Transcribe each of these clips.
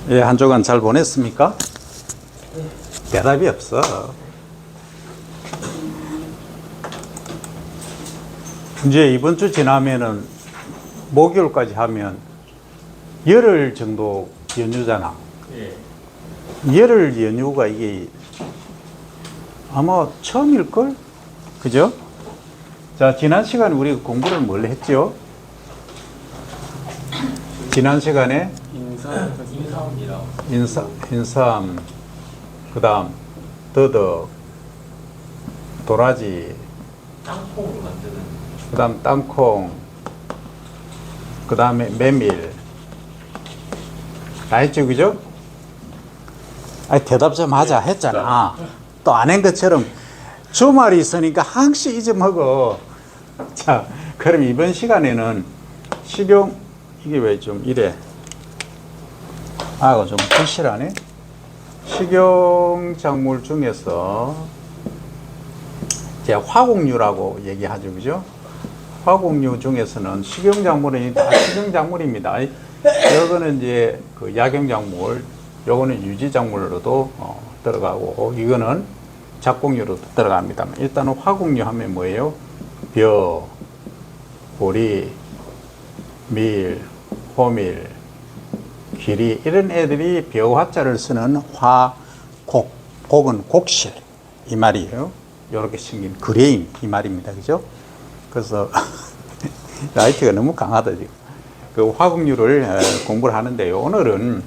예, 한 주간 잘 보냈습니까? 대답이 없어. 이제 이번 주 지나면은 목요일까지 하면 열흘 정도 연휴잖아. 예. 열흘 연휴가 이게 아마 처음일걸? 그죠? 자, 지난 시간에 우리가 공부를 뭘 했죠? 지난 시간에 인사입니다. 인삼, 그 다음 더덕, 도라지, 땅콩으로 만드는. 그 다음 땅콩, 그 다음에 메밀. 다 했죠, 그죠? 아니, 대답 좀 하자 했잖아. 또 안 한 것처럼 주말이 있으니까 항상 잊어먹어. 자, 그럼 이번 시간에는 식용, 이게 왜 좀 이래? 좀 부실하네? 식용작물 중에서 제가 화곡류라고 얘기하죠, 그죠? 화곡류 중에서는 식용작물은 다 식용작물입니다. 이거는 이제 그 약용작물, 요거는 유지작물로도 들어가고, 이거는 작곡류로 들어갑니다. 일단은 화곡류 하면 뭐예요? 벼, 보리, 밀, 호밀, 귀리, 이런 애들이 벼화자를 쓰는 화곡, 곡은 곡실, 이 말이에요. 이렇게 생긴 그레인, 이 말입니다. 그죠? 그래서 라이트가 너무 강하다 지금. 그 화곡류를 공부를 하는데요. 오늘은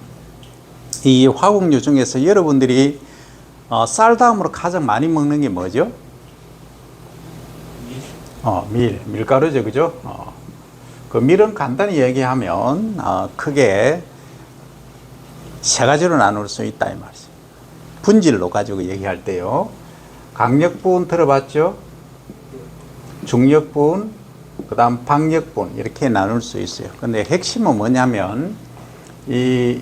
이 화곡류 중에서 여러분들이 쌀 다음으로 가장 많이 먹는 게 뭐죠? 밀가루죠, 그죠? 그 밀은 간단히 얘기하면 크게 세 가지로 나눌 수 있다 이 말이죠. 분질로 가지고 얘기할 때요. 강력분 들어봤죠? 중력분, 그 다음 박력분 이렇게 나눌 수 있어요. 근데 핵심은 뭐냐면 이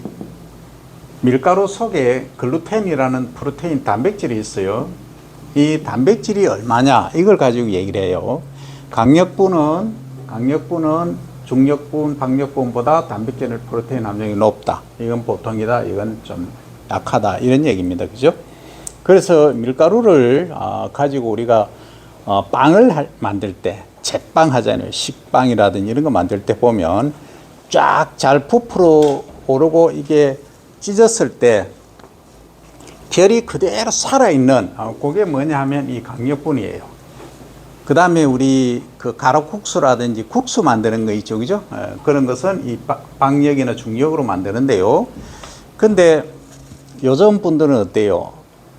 밀가루 속에 글루텐이라는 프로테인 단백질이 있어요. 이 단백질이 얼마냐 이걸 가지고 얘기를 해요. 강력분은 중력분, 박력분보다 단백질 프로테인 함량이 높다. 이건 보통이다. 이건 좀 약하다. 이런 얘기입니다. 그죠? 그래서 밀가루를 가지고 우리가 빵을 만들 때 제빵 하잖아요. 식빵이라든지 이런 거 만들 때 보면 쫙 잘 부풀어 오르고 이게 찢었을 때 결이 그대로 살아있는 그게 뭐냐 하면 이 강력분이에요. 그 다음에 우리 그 가루국수라든지 국수 만드는 거 있죠, 그죠? 그런 것은 이 박력이나 중력으로 만드는데요. 근데 요즘 분들은 어때요?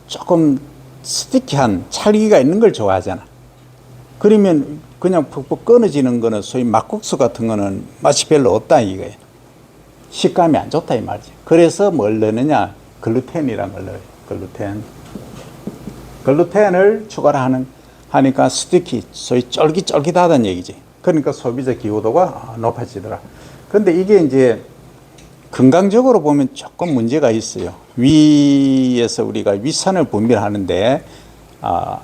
조금 스티키한 찰기가 있는 걸 좋아하잖아. 그러면 그냥 푹푹 끊어지는 거는 소위 막국수 같은 거는 맛이 별로 없다 이거예요. 식감이 안 좋다 이 말이지. 그래서 뭘 넣느냐? 글루텐이란 걸 넣어요. 글루텐을 추가를 하니까 스티키, 소위 쫄깃쫄깃하다는 얘기지. 그러니까 소비자 기호도가 높아지더라. 근데 이게 이제 건강적으로 보면 조금 문제가 있어요. 위에서 우리가 위산을 분비하는데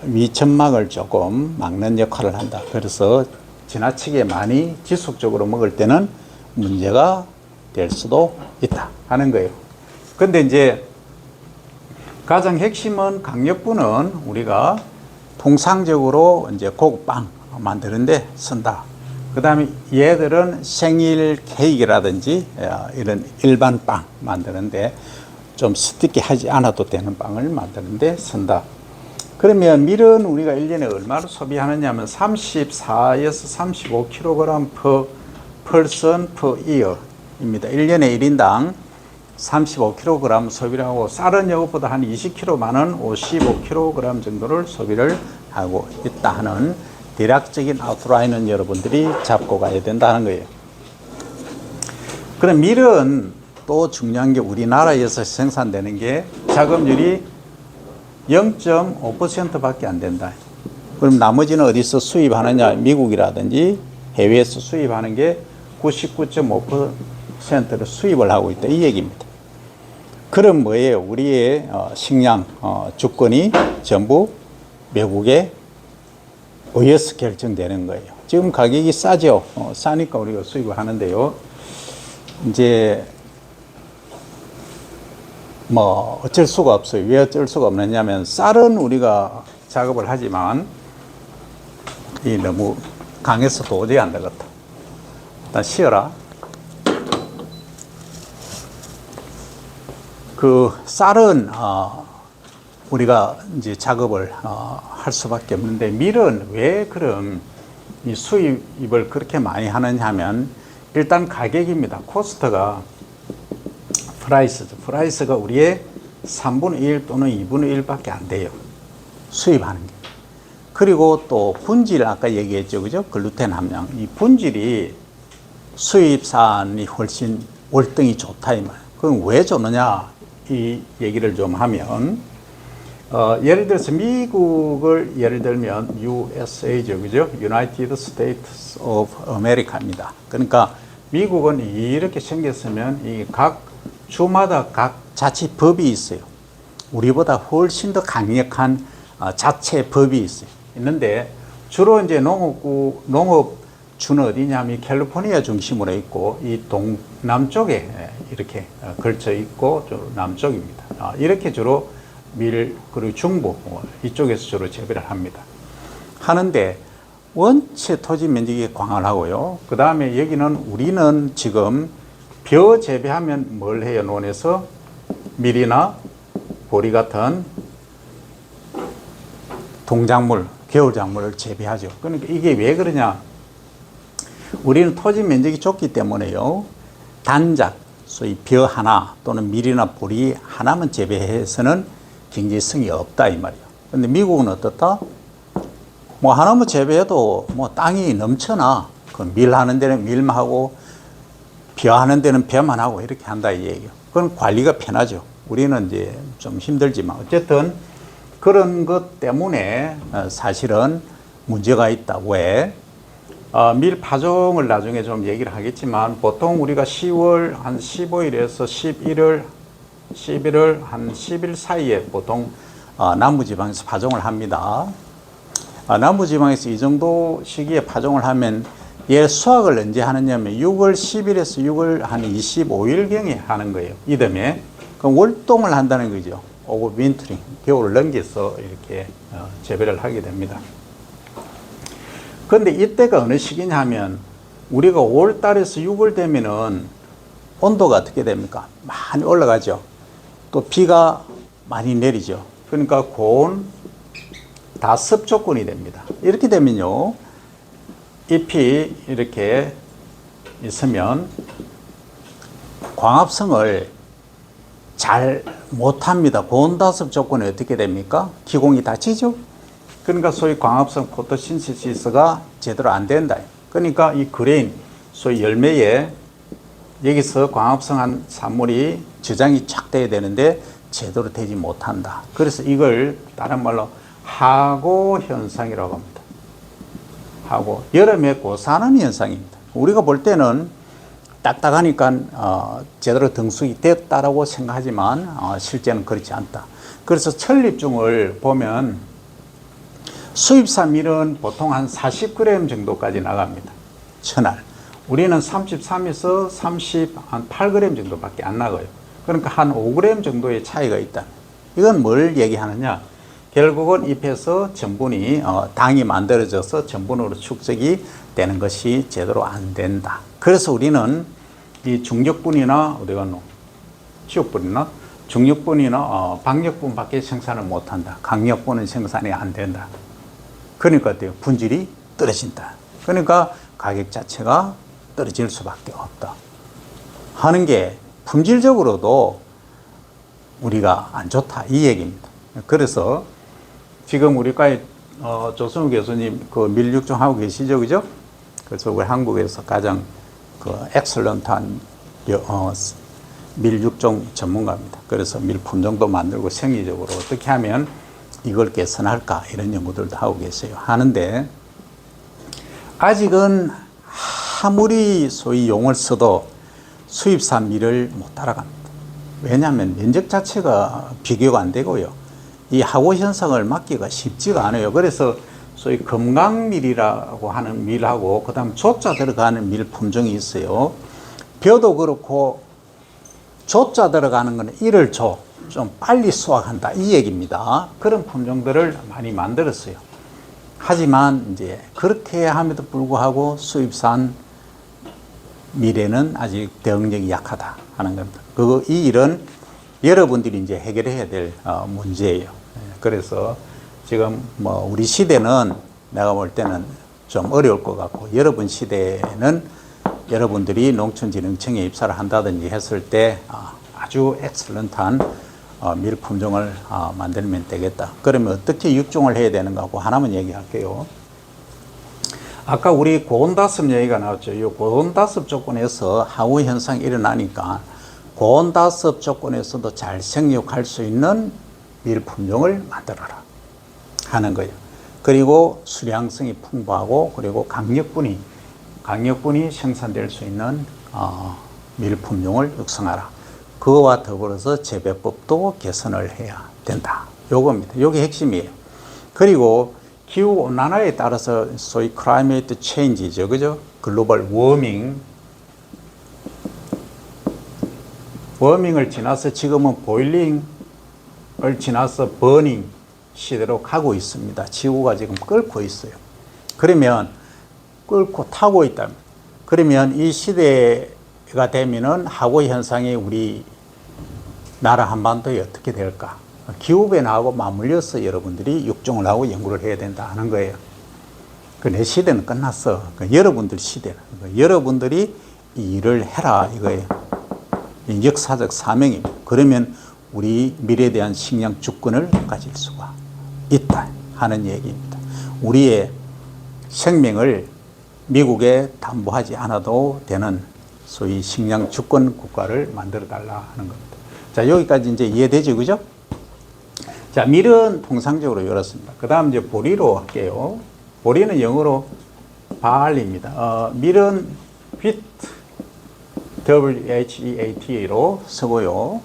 위점막을 조금 막는 역할을 한다. 그래서 지나치게 많이 지속적으로 먹을 때는 문제가 될 수도 있다 하는 거예요. 근데 이제 가장 핵심은 강력분은 우리가 통상적으로 이제 고급빵 만드는데 쓴다. 그 다음에 얘들은 생일 케이크라든지 이런 일반 빵 만드는데 좀 스티키하지 않아도 되는 빵을 만드는데 쓴다. 그러면 밀은 우리가 1년에 얼마로 소비하느냐 하면 34에서 35kg per person per year 입니다. 1년에 1인당 35kg 소비를 하고 쌀은 이것보다 한 20kg 많은 55kg 정도를 소비를 하고 있다 하는 대략적인 아웃라인은 여러분들이 잡고 가야 된다는 거예요. 그럼 밀은 또 중요한 게 우리나라에서 생산되는 게 자급률이 0.5% 밖에 안 된다. 그럼 나머지는 어디서 수입하느냐? 미국이라든지 해외에서 수입하는 게 99.5%를 수입을 하고 있다. 이 얘기입니다. 그럼 뭐예요? 우리의 식량 주권이 전부 외국에 의해서 결정되는 거예요. 지금 가격이 싸죠. 싸니까 우리가 수입을 하는데요. 이제 뭐 어쩔 수가 없어요. 왜 어쩔 수가 없느냐면 쌀은 우리가 작업을 하지만 이 너무 강해서 도저히 안 되겠다. 일단 쉬어라. 그 쌀은 우리가 이제 작업을 할 수밖에 없는데 밀은 왜 그럼 이 수입을 그렇게 많이 하느냐 하면 일단 가격입니다. 코스트가 프라이스죠. 프라이스가 우리의 3분의 1 또는 2분의 1밖에 안 돼요. 수입하는 게. 그리고 또 분질 아까 얘기했죠. 그죠? 글루텐 함량. 이 분질이 수입산이 훨씬 월등히 좋다 이 말이에요. 그럼 왜 좋느냐? 이 얘기를 좀 하면 예를 들어서 미국을 예를 들면 USA죠. 그죠? United States of America입니다. 그러니까 미국은 이렇게 생겼으면 이 각 주마다 각 자치법이 있어요. 우리보다 훨씬 더 강력한 자체법이 있어요. 있는데 주로 이제 농업주는 어디냐면 캘리포니아 중심으로 있고 이 동남쪽에 이렇게 걸쳐 있고 남쪽입니다. 이렇게 주로 밀 그리고 중부 이쪽에서 주로 재배를 합니다. 하는데 원체 토지 면적이 광활하고요. 그 다음에 여기는 우리는 지금 벼 재배하면 뭘 해요? 논에서 밀이나 보리 같은 동작물, 겨울작물을 재배하죠. 그러니까 이게 왜 그러냐? 우리는 토지 면적이 좁기 때문에요. 단작, 소위 벼 하나 또는 밀이나 보리 하나만 재배해서는 경제성이 없다 이 말이에요. 근데 미국은 어떻다? 뭐 하나만 재배해도 뭐 땅이 넘쳐나. 그 밀 하는 데는 밀만 하고 벼 하는 데는 벼만 하고 이렇게 한다 이 얘기예요. 그건 관리가 편하죠. 우리는 이제 좀 힘들지만 어쨌든 그런 것 때문에 사실은 문제가 있다. 왜? 밀 파종을 나중에 좀 얘기를 하겠지만 보통 우리가 10월 한 15일에서 11월 한 10일 사이에 보통 남부지방에서 파종을 합니다. 남부지방에서 이 정도 시기에 파종을 하면 얘 수확을 언제 하느냐면 6월 10일에서 6월 한 25일경에 하는 거예요. 이듬해. 그럼 월동을 한다는 거죠. 오버 윈트링, 겨울을 넘겨서 이렇게 재배를 하게 됩니다. 그런데 이때가 어느 시기냐 하면 우리가 5월 달에서 6월 되면은 온도가 어떻게 됩니까? 많이 올라가죠. 또 비가 많이 내리죠. 그러니까 고온 다습 조건이 됩니다. 이렇게 되면요, 잎이 이렇게 있으면 광합성을 잘 못합니다. 고온다습 조건이 어떻게 됩니까? 기공이 닫히죠. 그러니까 소위 광합성 포토신시스가 제대로 안 된다. 그러니까 이 그레인, 소위 열매에 여기서 광합성한 산물이 저장이 쫙 돼야 되는데 제대로 되지 못한다. 그래서 이걸 다른 말로 하고 현상이라고 합니다. 하고 여름에 고사하는 현상입니다. 우리가 볼 때는 딱딱하니까 제대로 등수이 됐다라고 생각하지만 실제는 그렇지 않다. 그래서 천립중을 보면 수입산 밀은 보통 한 40g 정도까지 나갑니다. 천알. 우리는 33에서 38g 정도밖에 안 나가요. 그러니까 한 5g 정도의 차이가 있다. 이건 뭘 얘기하느냐? 결국은 잎에서 전분이 당이 만들어져서 전분으로 축적이 되는 것이 제대로 안 된다. 그래서 우리는 이 중력분이나 어디가 지역분이나 중력분이나 박력분밖에 생산을 못한다. 강력분은 생산이 안 된다. 그러니까 어때요? 분질이 떨어진다. 그러니까 가격 자체가 떨어질 수밖에 없다. 하는 게 품질적으로도 우리가 안 좋다 이 얘기입니다. 그래서 지금 우리가 조승우 교수님 그 밀육종 하고 계시죠, 그죠? 그래서 우리 한국에서 가장 그 엑셀런트한 밀육종 전문가입니다. 그래서 밀품종도 만들고 생리적으로 어떻게 하면 이걸 개선할까 이런 연구들도 하고 계세요. 하는데 아직은 아무리 소위 용을 써도 수입산 밀을 못 따라갑니다. 왜냐하면 면적 자체가 비교가 안 되고요. 이 하고 현상을 막기가 쉽지가 않아요. 그래서 소위 금강밀이라고 하는 밀하고 그다음 조자 들어가는 밀 품종이 있어요. 벼도 그렇고 조자 들어가는 거는 1월 초, 좀 빨리 수확한다 이 얘기입니다. 그런 품종들을 많이 만들었어요. 하지만 이제 그렇게 함에도 불구하고 수입산 밀에는 아직 대응력이 약하다 하는 겁니다. 이 일은 여러분들이 이제 해결해야 될 문제예요. 그래서 지금 뭐 우리 시대는 내가 볼 때는 좀 어려울 것 같고, 여러분 시대는 여러분들이 농촌진흥청에 입사를 한다든지 했을 때 아주 엑셀런트한 밀 품종을 만들면 되겠다. 그러면 어떻게 육종을 해야 되는가 하고 하나만 얘기할게요. 아까 우리 고온다습 얘기가 나왔죠. 이 고온다습 조건에서 하우 현상이 일어나니까 고온다습 조건에서도 잘 생육할 수 있는 밀 품종을 만들어라 하는 거예요. 그리고 수량성이 풍부하고 그리고 강력분이 생산될 수 있는 밀 품종을 육성하라. 그와 더불어서 재배법도 개선을 해야 된다. 요겁니다. 요게 핵심이에요. 그리고 기후 온난화에 따라서 소위 climate change죠. 그죠? 글로벌 워밍을 지나서 지금은 보일링을 지나서 버닝 시대로 가고 있습니다. 지구가 지금 끓고 있어요. 그러면 끓고 타고 있다. 그러면 이 시대가 되면은 하고 현상이 우리 나라 한반도에 어떻게 될까? 기후변화하고 맞물려서 여러분들이 육종을 하고 연구를 해야 된다 하는 거예요. 내 시대는 끝났어. 여러분들 시대는. 여러분들이 이 일을 해라 이거예요. 역사적 사명입니다. 그러면 우리 미래에 대한 식량 주권을 가질 수가 있다 하는 얘기입니다. 우리의 생명을 미국에 담보하지 않아도 되는 소위 식량 주권 국가를 만들어 달라 하는 겁니다. 자, 여기까지 이제 이해되죠, 그죠? 자, 밀은 통상적으로 이렇습니다. 그 다음 이제 보리로 할게요. 보리는 영어로 barley입니다. 밀은 wheat, WHEAT로 쓰고요.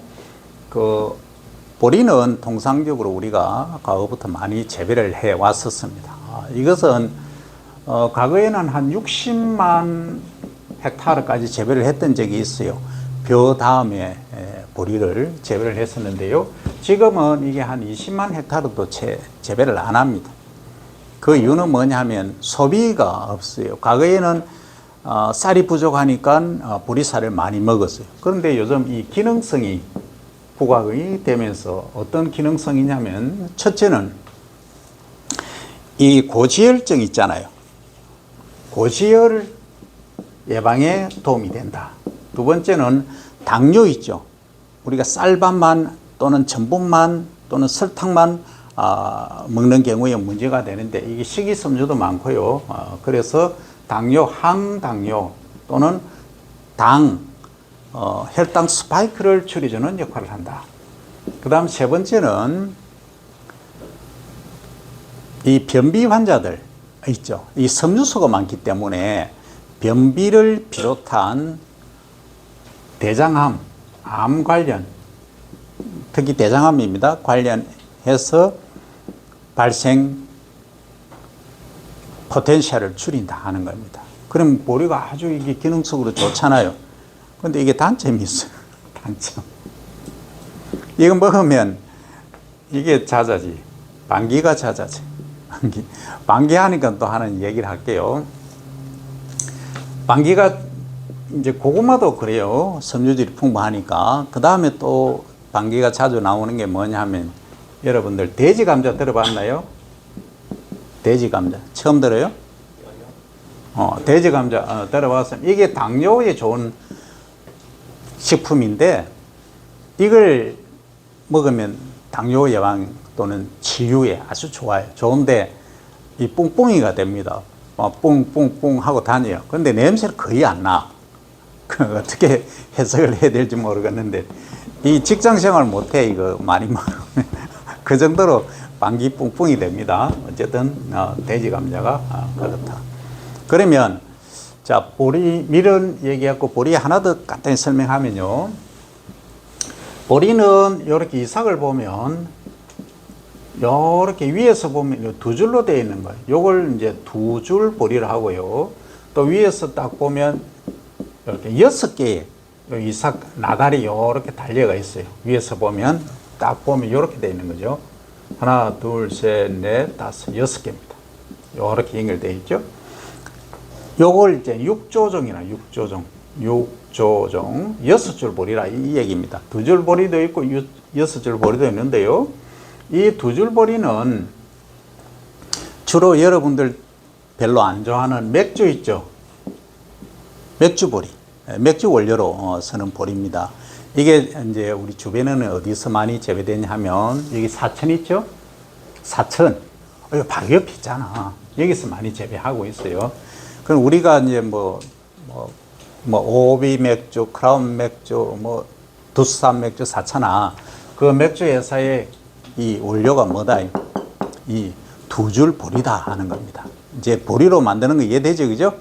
보리는 통상적으로 우리가 과거부터 많이 재배를 해 왔었습니다. 이것은 과거에는 한 60만 헥타르까지 재배를 했던 적이 있어요. 벼 다음에 보리를 재배를 했었는데요. 지금은 이게 한 20만 헥타르도 재배를 안 합니다. 그 이유는 뭐냐면 소비가 없어요. 과거에는 쌀이 부족하니까 보리쌀을 많이 먹었어요. 그런데 요즘 이 기능성이 부각이 되면서 어떤 기능성이냐면, 첫째는 이 고지혈증 있잖아요. 고지혈 예방에 도움이 된다. 두 번째는 당뇨 있죠. 우리가 쌀밥만 또는 전분만 또는 설탕만 먹는 경우에 문제가 되는데, 이게 식이섬유도 많고요. 그래서 당뇨, 항당뇨 또는 혈당 스파이크를 줄여주는 역할을 한다. 그 다음 세 번째는 이 변비 환자들 있죠. 이 섬유소가 많기 때문에 변비를 비롯한 대장암, 암 관련, 특히 대장암입니다. 관련해서 발생 포텐셜을 줄인다 하는 겁니다. 그럼 보리가 아주 이게 기능적으로 좋잖아요. 근데 이게 단점이 있어요. 단점. 이거 먹으면 이게 자자지. 방귀가 자자지. 방귀하니까 또 하는 얘기를 할게요. 방귀가 이제 고구마도 그래요. 섬유질이 풍부하니까. 그 다음에 또 방귀가 자주 나오는 게 뭐냐 하면, 여러분들 돼지 감자 들어봤나요? 돼지 감자. 처음 들어요? 돼지 감자 들어봤으면 이게 당뇨에 좋은 식품인데, 이걸 먹으면 당뇨 예방 또는 치유에 아주 좋아요. 좋은데 이 뿡뿡이가 됩니다. 뿡뿡뿡 하고 다녀요. 근데 냄새를 거의 안 나. 어떻게 해석을 해야 될지 모르겠는데, 이 직장 생활 못해 이거 많이 먹으면 그 정도로 방귀 뿡뿡이 됩니다. 어쨌든 돼지 감자가 그렇다. 그러면 자, 밀은 얘기했고, 보리 하나 더 간단히 설명하면요. 보리는 이렇게 이삭을 보면 이렇게 위에서 보면 두 줄로 되어 있는 거예요. 요걸 이제 두 줄 보리를 하고요. 또 위에서 딱 보면 이렇게 6개의 이삭 나달이 이렇게 달려가 있어요. 위에서 보면 딱 보면 이렇게 돼 있는 거죠. 하나, 둘, 셋, 넷, 다섯, 6개입니다. 이렇게 연결되어 있죠. 요걸 이제 6조정이나 6조정, 6줄 보리라 이 얘기입니다. 2줄 보리도 있고 6줄 보리도 있는데요. 이 2줄 보리는 주로 여러분들 별로 안 좋아하는 맥주 있죠. 맥주 보리, 맥주 원료로 쓰는 보리입니다. 이게 이제 우리 주변에는 어디서 많이 재배되냐 하면 여기 사천 있죠? 사천. 여기 바로 옆에 있잖아. 여기서 많이 재배하고 있어요. 그럼 우리가 이제 오비 맥주, 크라운 맥주, 두산 맥주 사잖아. 그 맥주 회사의 이 원료가 뭐다? 이 2줄 보리다 하는 겁니다. 이제 보리로 만드는 거 이해되죠? 그죠?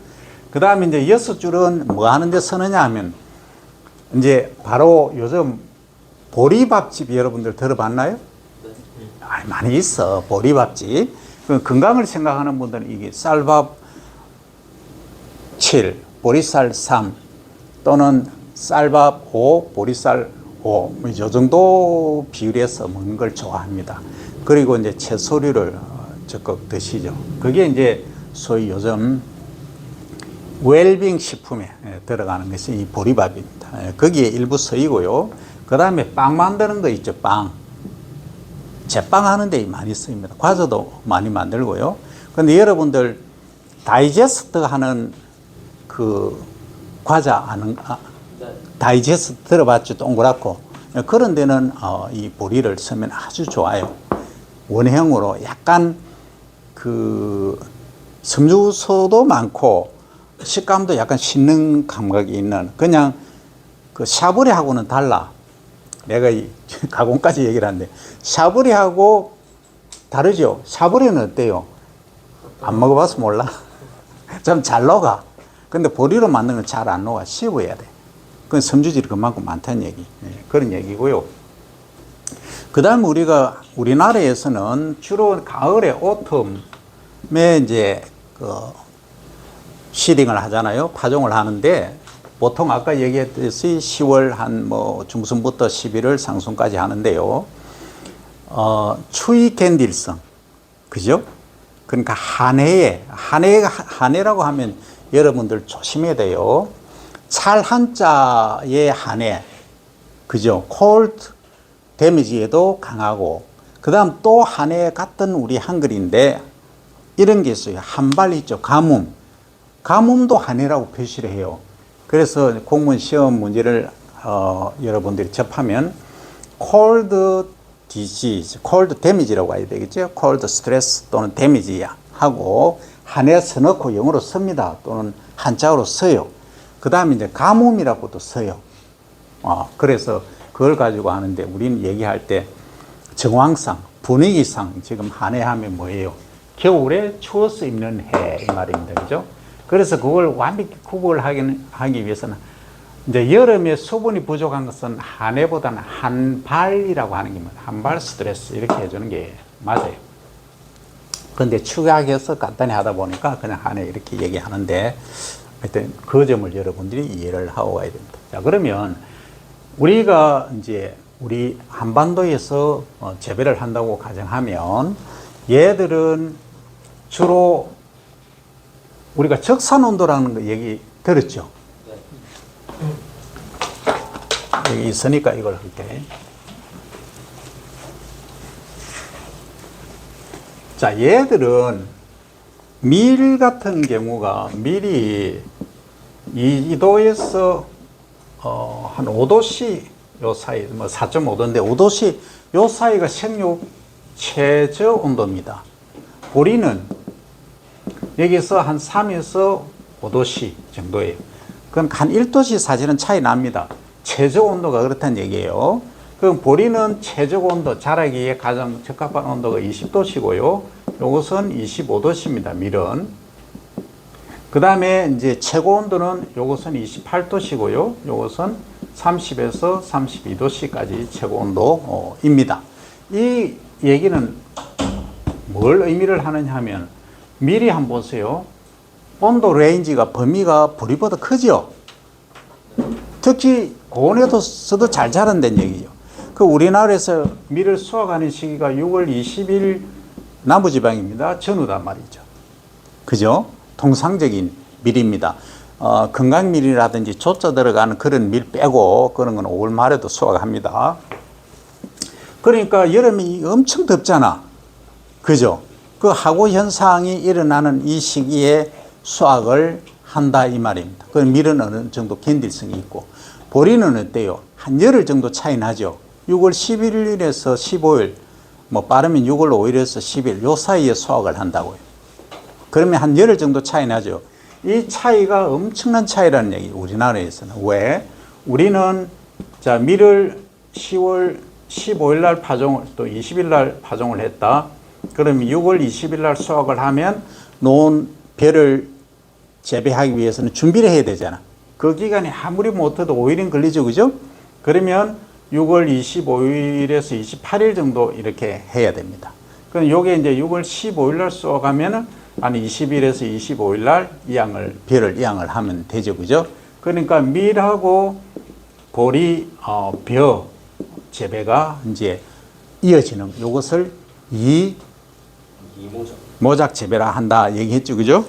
그 다음에 이제 6줄은 뭐 하는데 쓰느냐 하면 이제 바로 요즘 보리밥집 여러분들 들어봤나요? 많이 있어. 보리밥집. 건강을 생각하는 분들은 이게 쌀밥 7, 보리쌀 3 또는 쌀밥 5, 보리쌀 5, 이 정도 비율에서 먹는 걸 좋아합니다. 그리고 이제 채소류를 적극 드시죠. 그게 이제 소위 요즘 웰빙 식품에 들어가는 것이 이 보리밥입니다. 거기에 일부 쓰이고요. 그 다음에 빵 만드는 거 있죠. 빵. 제빵 하는 데 많이 쓰입니다. 과자도 많이 만들고요. 근데 여러분들 다이제스트 하는 그 과자 다이제스트 들어봤죠? 동그랗고. 그런 데는 이 보리를 쓰면 아주 좋아요. 원형으로 약간 그 섬유소도 많고 식감도 약간 씹는 감각이 있는 그냥 그 샤브리하고는 달라. 내가 이 가공까지 얘기를 하는데 샤브리하고 다르죠. 샤브리는 어때요? 안 먹어봐서 몰라. 좀 잘 녹아. 근데 보리로 만든 건 잘 안 녹아. 씹어야 돼. 그건 섬유질이 그만큼 많다는 얘기. 그런 얘기고요. 그 다음에 우리나라에서는 주로 가을에 오텀에 이제 시딩을 하잖아요. 파종을 하는데 보통 아까 얘기했듯이 10월 한 중순부터 11월 상순까지 하는데요. 추위 캔딜성. 그죠? 그러니까 한해라고 하면 여러분들 조심해야 돼요. 찰 한자의 한해. 그죠? 콜드 데미지에도 강하고. 그 다음 또 한해 같은 우리 한글인데 이런 게 있어요. 한발 있죠. 가뭄. 가뭄도 한해라고 표시를 해요. 그래서 공무원 시험 문제를 여러분들이 접하면 cold disease, cold damage라고 해야 되겠죠. cold stress 또는 damage 하고 한해 써놓고 영어로 씁니다. 또는 한자어로 써요. 그 다음에 이제 가뭄이라고도 써요. 그래서 그걸 가지고 하는데 우리는 얘기할 때 정황상, 분위기상 지금 한해 하면 뭐예요? 겨울에 추워서 입는 해 이 말입니다. 그죠? 그래서 그걸 완벽히 구분을 하기 위해서는 이제 여름에 수분이 부족한 것은 한해보다는 한발이라고 하는 게 한발 스트레스 이렇게 해주는 게 맞아요. 그런데 축약해서 간단히 하다 보니까 그냥 한해 이렇게 얘기하는데 하여튼 그 점을 여러분들이 이해를 하고 가야 됩니다. 자, 그러면 우리가 이제 우리 한반도에서 재배를 한다고 가정하면 얘들은 주로 우리가 적산온도라는 거 얘기 들었죠? 여기 있으니까 이걸 할게. 자, 얘들은 밀 같은 경우가 밀이 2도에서 한 5도씨 요 사이, 4.5도인데 5도씨 요 사이가 생육 최저 온도입니다. 보리는 여기서 한 3에서 5도씨 정도예요. 그럼 한 1도씨 사실은 차이 납니다. 최저 온도가 그렇다는 얘기예요. 그럼 보리는 최저 온도, 자라기에 가장 적합한 온도가 20도씨고요. 요것은 25도씨입니다. 밀은. 그 다음에 이제 최고 온도는 요것은 28도씨고요. 요것은 30에서 32도씨까지 최고 온도입니다. 이 얘기는 뭘 의미를 하느냐 하면 미리 한번 보세요. 온도 레인지가 범위가 보리보다 크죠. 특히 고온에서도 잘 자란다는 얘기죠. 그 우리나라에서 밀을 수확하는 시기가 6월 20일 남부지방입니다. 전후단 말이죠. 그죠? 통상적인 밀입니다. 건강밀이라든지 조짜 들어가는 그런 밀 빼고 그런 건 5월 말에도 수확합니다. 그러니까 여름이 엄청 덥잖아. 그죠? 그 하구 현상이 일어나는 이 시기에 수확을 한다 이 말입니다. 그 밀은 어느 정도 견딜성이 있고 보리는 어때요? 한 열흘 정도 차이 나죠. 6월 11일에서 15일, 뭐 빠르면 6월 5일에서 10일 요 사이에 수확을 한다고요. 그러면 한 열흘 정도 차이 나죠. 이 차이가 엄청난 차이라는 얘기, 우리나라에서는. 왜? 우리는 자 밀을 10월 15일 날 파종을 또 20일 날 파종을 했다. 그러면 6월 20일 날 수확을 하면 놓은 벼를 재배하기 위해서는 준비를 해야 되잖아. 그 기간이 아무리 못해도 5일은 걸리죠. 그죠? 그러면 6월 25일에서 28일 정도 이렇게 해야 됩니다. 그럼 요게 이제 6월 15일 날 수확하면은 한 20일에서 25일 날 벼를 이양을 하면 되죠. 그죠? 그러니까 밀하고 보리, 벼 재배가 이제 이어지는 요것을 모작 재배라 한다 얘기했죠. 그죠?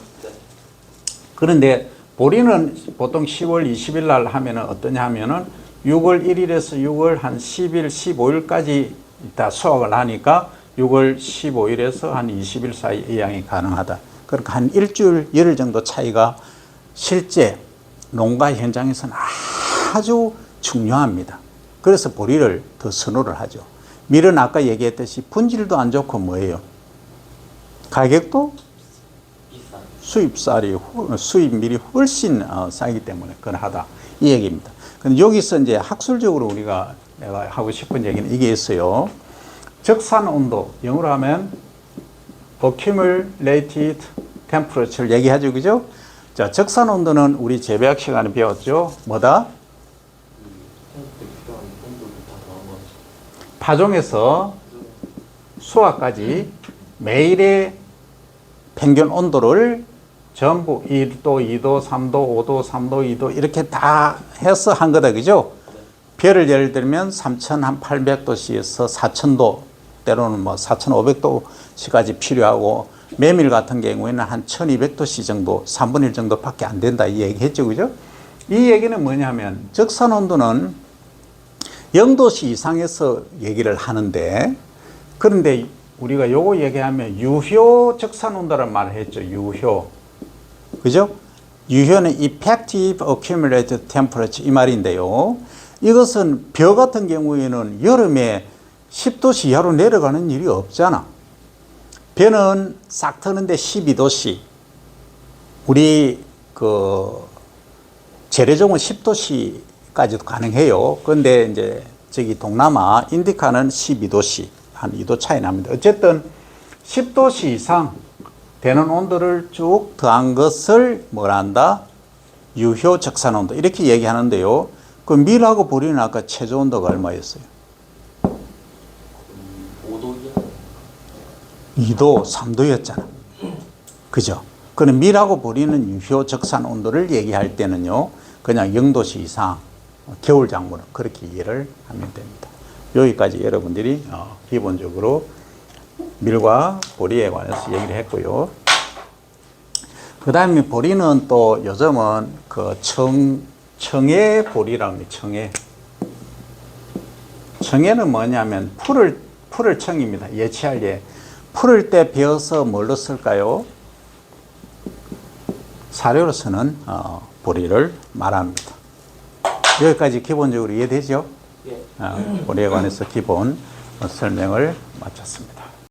그런데 보리는 보통 10월 20일 날 하면은 어떠냐 하면은 6월 1일에서 6월 한 10일, 15일까지 다 수확을 하니까 6월 15일에서 한 20일 사이 이양이 가능하다. 그러니까 한 일주일, 열흘 정도 차이가 실제 농가 현장에서는 아주 중요합니다. 그래서 보리를 더 선호를 하죠. 밀은 아까 얘기했듯이 분질도 안 좋고 뭐예요? 가격도 수입 밀이 훨씬 싸기 때문에 그러하다 이 얘기입니다. 근데 여기서 이제 학술적으로 내가 하고 싶은 얘기는 이게 있어요. 적산 온도, 영어로 하면 accumulated temperature를 얘기하죠. 그죠? 자, 적산 온도는 우리 재배학 시간에 배웠죠. 뭐다? 파종에서 수확까지 매일의 평균 온도를 전부 1도, 2도, 3도, 5도, 3도, 2도 이렇게 다 해서 한 거다. 그죠? 벼를 예를 들면 3,800도씨에서 4,000도, 때로는 뭐 4,500도씨까지 필요하고 메밀 같은 경우에는 한 1,200도씨 정도, 3분의 1 정도밖에 안 된다 이 얘기 했죠. 그죠? 이 얘기는 뭐냐면 적산 온도는 0도씨 이상에서 얘기를 하는데 그런데 우리가 요거 얘기하면 유효 적산 온도란 말을 했죠. 유효. 그죠? 유효는 effective accumulated temperature 이 말인데요. 이것은 벼 같은 경우에는 여름에 10도씨 이하로 내려가는 일이 없잖아. 벼는 싹 트는데 12도씨. 우리 재래종은 10도씨까지도 가능해요. 그런데 이제 저기 동남아 인디카는 12도씨. 한 2도 차이 납니다. 어쨌든 10도씨 이상 되는 온도를 쭉 더한 것을 뭐라 한다? 유효 적산 온도 이렇게 얘기하는데요. 그 밀하고 보리는 아까 최저 온도가 얼마였어요? 5도 2도, 3도였잖아. 그죠? 그럼 밀하고 보리는 유효 적산 온도를 얘기할 때는요. 그냥 0도씨 이상 겨울 작물은 그렇게 이해를 하면 됩니다. 여기까지 여러분들이 기본적으로 밀과 보리에 관해서 얘기를 했고요. 그 다음에 보리는 또 요즘은 청해 보리라고 합니다. 청해는 뭐냐면 풀을 청입니다. 예치할 예. 풀을 때 베어서 뭘로 쓸까요? 사료로서는 보리를 말합니다. 여기까지 기본적으로 이해되죠? 예. 보리에 관해서 기본 설명을 마쳤습니다.